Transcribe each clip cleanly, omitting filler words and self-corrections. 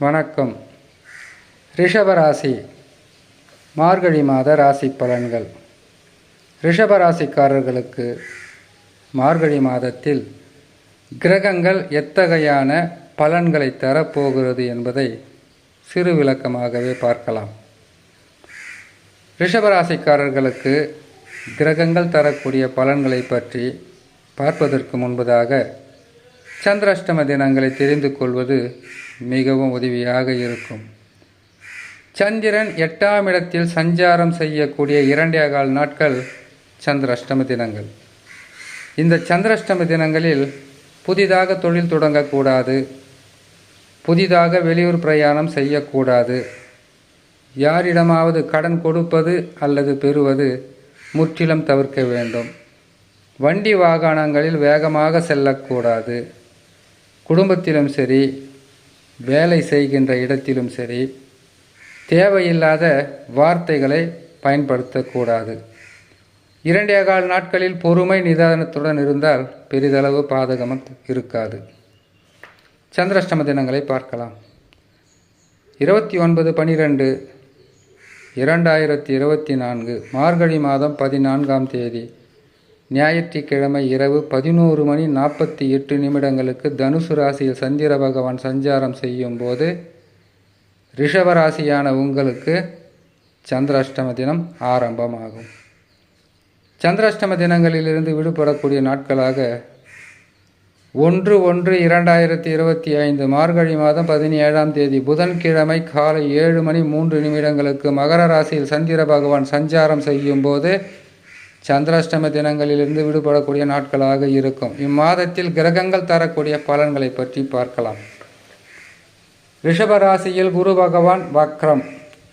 வணக்கம். ரிஷபராசி மார்கழி மாத ராசி பலன்கள். ரிஷபராசிக்காரர்களுக்கு மார்கழி மாதத்தில் கிரகங்கள் எத்தகையான பலன்களை தரப்போகிறது என்பதை சிறு விளக்கமாகவே பார்க்கலாம். ரிஷபராசிக்காரர்களுக்கு கிரகங்கள் தரக்கூடிய பலன்களை பற்றி பார்ப்பதற்கு முன்பதாக சந்திராஷ்டம தினங்களை தெரிந்து கொள்வது மிகவும் உதவியாக இருக்கும். சந்திரன் 8ஆம் இடத்தில் சஞ்சாரம் செய்யக்கூடிய 2.25 நாட்கள் சந்திராஷ்டம தினங்கள். இந்த சந்திராஷ்டம தினங்களில் புதிதாக தொழில் தொடங்கக்கூடாது, புதிதாக வெளியூர் பிரயாணம் செய்யக்கூடாது, யாரிடமாவது கடன் கொடுப்பது அல்லது பெறுவது முற்றிலும் தவிர்க்க வேண்டும். வண்டி வாகனங்களில் வேகமாக செல்லக்கூடாது. குடும்பத்திலும் சரி, வேலை செய்கின்ற இடத்திலும் சரி, தேவையில்லாத வார்த்தைகளை பயன்படுத்தக்கூடாது. 2.25 நாட்களில் பொறுமை நிதானத்துடன் இருந்தால் பெரிதளவு பாதகம் இருக்காது. சந்திராஷ்டம தினங்களை பார்க்கலாம். 29/12/2024 மார்கழி மாதம் 14ஆம் தேதி ஞாயிற்றுக்கிழமை இரவு 11:48 தனுசு ராசியில் சந்திர பகவான் சஞ்சாரம் செய்யும் போது ரிஷபராசியான உங்களுக்கு சந்திராஷ்டம தினம் ஆரம்பமாகும். சந்திராஷ்டம தினங்களிலிருந்து விடுபடக்கூடிய நாட்களாக 1/1/2025 மார்கழி மாதம் 17ஆம் தேதி புதன்கிழமை காலை 7:03 மகர ராசியில் சந்திர பகவான் சஞ்சாரம் செய்யும் போது சந்திராஷ்டம தினங்களிலிருந்து விடுபடக்கூடிய நாட்களாக இருக்கும். இம்மாதத்தில் கிரகங்கள் தரக்கூடிய பலன்களை பற்றி பார்க்கலாம். ரிஷபராசியில் குரு பகவான் வக்ரம்,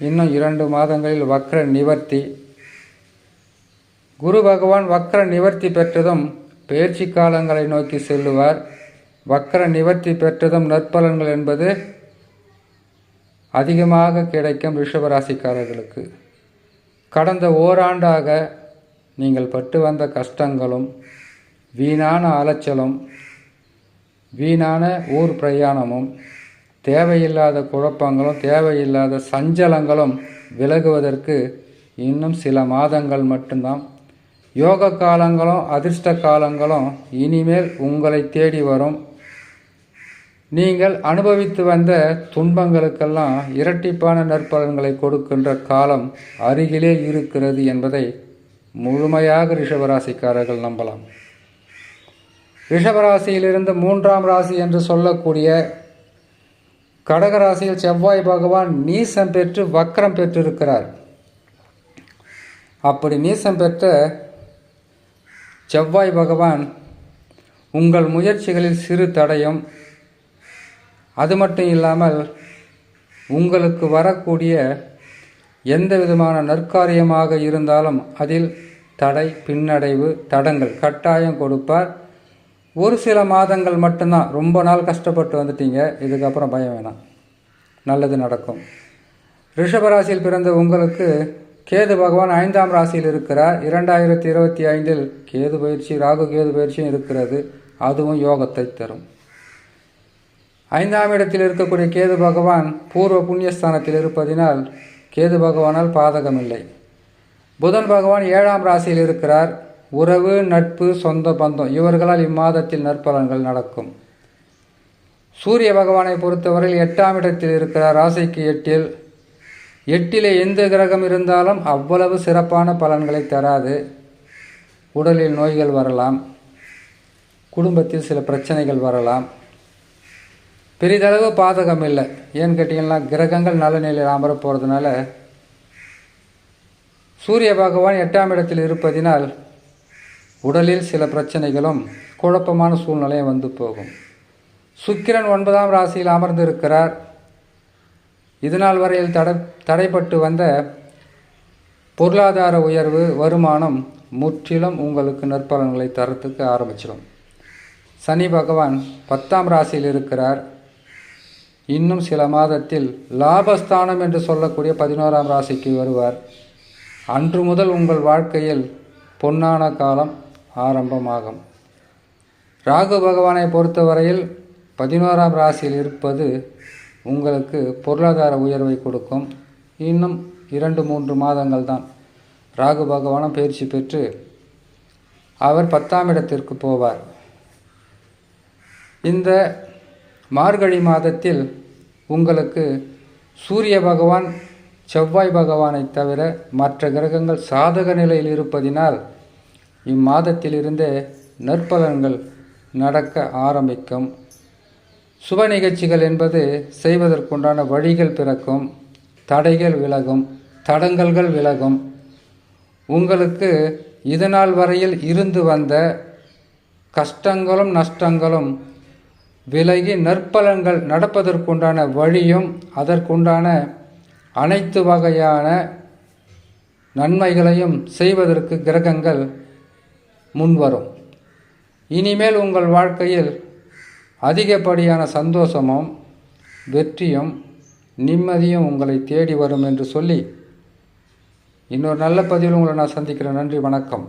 இன்னும் 2 மாதங்களில் வக்ர நிவர்த்தி. குரு பகவான் வக்ர நிவர்த்தி பெற்றதும் பயிற்சி காலங்களை நோக்கி செல்லுவார். வக்ர நிவர்த்தி பெற்றதும் நற்பலன்கள் என்பது அதிகமாக கிடைக்கும். ரிஷபராசிக்காரர்களுக்கு கடந்த ஓராண்டாக நீங்கள் பட்டு வந்த கஷ்டங்களும், வீணான அலைச்சலும், வீணான ஊர் பிரயாணமும், தேவையில்லாத குழப்பங்களும், தேவையில்லாத சஞ்சலங்களும் விலகுவதற்கு இன்னும் சில மாதங்கள் மட்டும்தான். யோக காலங்களும் அதிர்ஷ்ட காலங்களும் இனிமேல் உங்களை தேடி வரும். நீங்கள் அனுபவித்து வந்த துன்பங்களுக்கெல்லாம் இரட்டிப்பான நற்பலன்களை கொடுக்கின்ற காலம் அருகிலே இருக்கிறது என்பதை முழுமையாக ரிஷபராசிக்காரர்கள் நம்பலாம். ரிஷபராசியிலிருந்து 3ஆம் ராசி என்று சொல்லக்கூடிய கடகராசியில் செவ்வாய் பகவான் நீசம் பெற்று வக்ரம் பெற்றிருக்கிறார். அப்படி நீசம் பெற்ற செவ்வாய் பகவான் உங்கள் முயற்சிகளில் சிறு தடையும், அது மட்டும் இல்லாமல் உங்களுக்கு வரக்கூடிய எந்த விதமான நற்காரியமாக இருந்தாலும் அதில் தடை, பின்னடைவு, தடங்கள் கட்டாயம் கொடுப்பார். ஒரு சில மாதங்கள் மட்டும்தான். ரொம்ப நாள் கஷ்டப்பட்டு வந்துட்டீங்க, இதுக்கப்புறம் பயம் வேணாம், நல்லது நடக்கும். ரிஷபராசியில் பிறந்த உங்களுக்கு கேது பகவான் 5ஆம் ராசியில் இருக்கிறார். 2025 கேது பயிற்சி, ராகு கேது பயிற்சியும் இருக்கிறது. அதுவும் யோகத்தை தரும். 5ஆம் இடத்தில் இருக்கக்கூடிய கேது பகவான் பூர்வ புண்ணியஸ்தானத்தில் இருப்பதினால் கேது பகவானால் பாதகம் இல்லை. புதன் பகவான் 7ஆம் ராசியில் இருக்கிறார். உறவு, நட்பு, சொந்த பந்தம் இவர்களால் இம்மாதத்தில் நற்பலன்கள் நடக்கும். சூரிய பகவானை பொறுத்தவரையில் 8ஆம் இடத்தில் இருக்கிறார். ராசிக்கு 8இலே எந்த கிரகம் இருந்தாலும் அவ்வளவு சிறப்பான பலன்களை தராது. உடலில் நோய்கள் வரலாம், குடும்பத்தில் சில பிரச்சனைகள் வரலாம். பெரிதளவு பாதகம் இல்லை. ஏன்னு கேட்டிங்கன்னா கிரகங்கள் நல்ல நிலையில் அமர போகிறதுனால சூரிய பகவான் 8ஆம் இடத்தில் இருப்பதினால் உடலில் சில பிரச்சனைகளும் குழப்பமான சூழ்நிலையும் வந்து போகும். சுக்கிரன் 9ஆம் ராசியில் அமர்ந்து இருக்கிறார். இதுநாள் வரையில் தடைப்பட்டு வந்த பொருளாதார உயர்வு, வருமானம் முற்றிலும் உங்களுக்கு நற்பலன்களை தரத்துக்கு ஆரம்பிச்சிடும். சனி பகவான் 10ஆம் ராசியில் இருக்கிறார். இன்னும் சில மாதத்தில் லாபஸ்தானம் என்று சொல்லக்கூடிய 11ஆம் ராசிக்கு வருவார். அன்று முதல் உங்கள் வாழ்க்கையில் பொன்னான காலம் ஆரம்பமாகும். ராகு பகவானை பொறுத்தவரையில் 11ஆம் ராசியில் இருப்பது உங்களுக்கு பொருளாதார உயர்வை கொடுக்கும். இன்னும் 2-3 மாதங்கள் தான். ராகு பகவானும் பயிற்சி பெற்று அவர் 10ஆம் இடத்திற்கு போவார். இந்த மார்கழி மாதத்தில் உங்களுக்கு சூரிய பகவான், செவ்வாய் பகவானை தவிர மற்ற கிரகங்கள் சாதக நிலையில் இருப்பதினால் இம்மாதத்திலிருந்தே நற்பலன்கள் நடக்க ஆரம்பிக்கும். சுப நிகழ்ச்சிகள் என்பது செய்வதற்குண்டான வழிகள் பிறக்கும், தடைகள் விலகும், தடங்கல்கள் விலகும். உங்களுக்கு இதுநாள் வரையில் இருந்து வந்த கஷ்டங்களும் நஷ்டங்களும் விலகி நற்பலன்கள் நடப்பதற்குண்டான வழியும் அதற்குண்டான அனைத்து வகையான நன்மைகளையும் செய்வதற்கு கிரகங்கள் முன்வரும். இனிமேல் உங்கள் வாழ்க்கையில் அதிகப்படியான சந்தோஷமும் வெற்றியும் நிம்மதியும் உங்களை தேடி வரும் என்று சொல்லி இன்னொரு நல்ல பதிவில் உங்களை நான் சந்திக்கிறேன். நன்றி, வணக்கம்.